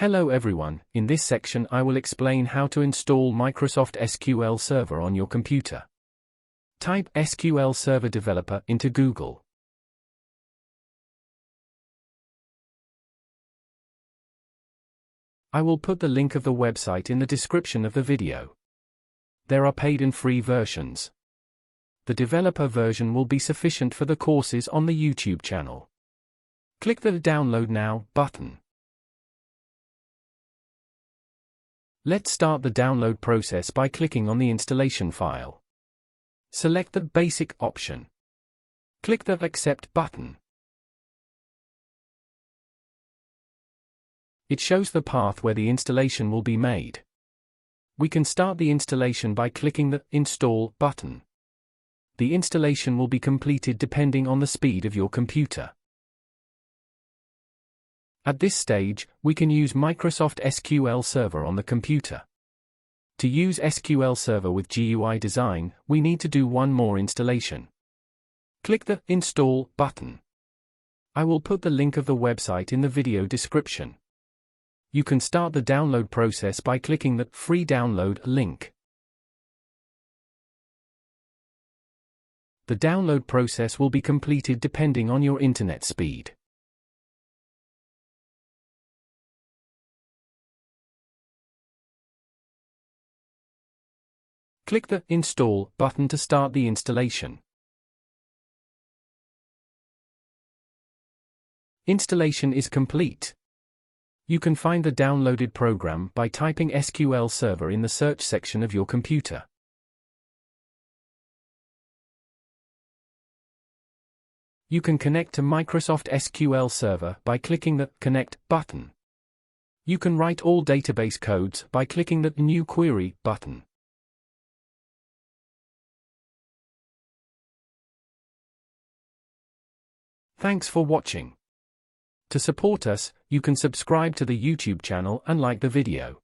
Hello everyone, in this section I will explain how to install Microsoft SQL Server on your computer. Type SQL Server Developer into Google. I will put the link of the website in the description of the video. There are paid and free versions. The developer version will be sufficient for the courses on the YouTube channel. Click the Download Now button. Let's start the download process by clicking on the installation file. Select the Basic option. Click the Accept button. It shows the path where the installation will be made. We can start the installation by clicking the Install button. The installation will be completed depending on the speed of your computer. At this stage, we can use Microsoft SQL Server on the computer. To use SQL Server with GUI design, we need to do one more installation. Click the Install button. I will put the link of the website in the video description. You can start the download process by clicking the Free Download link. The download process will be completed depending on your internet speed. Click the Install button to start the installation. Installation is complete. You can find the downloaded program by typing SQL Server in the search section of your computer. You can connect to Microsoft SQL Server by clicking the Connect button. You can write all database codes by clicking the New Query button. Thanks for watching. To support us, you can subscribe to the YouTube channel and like the video.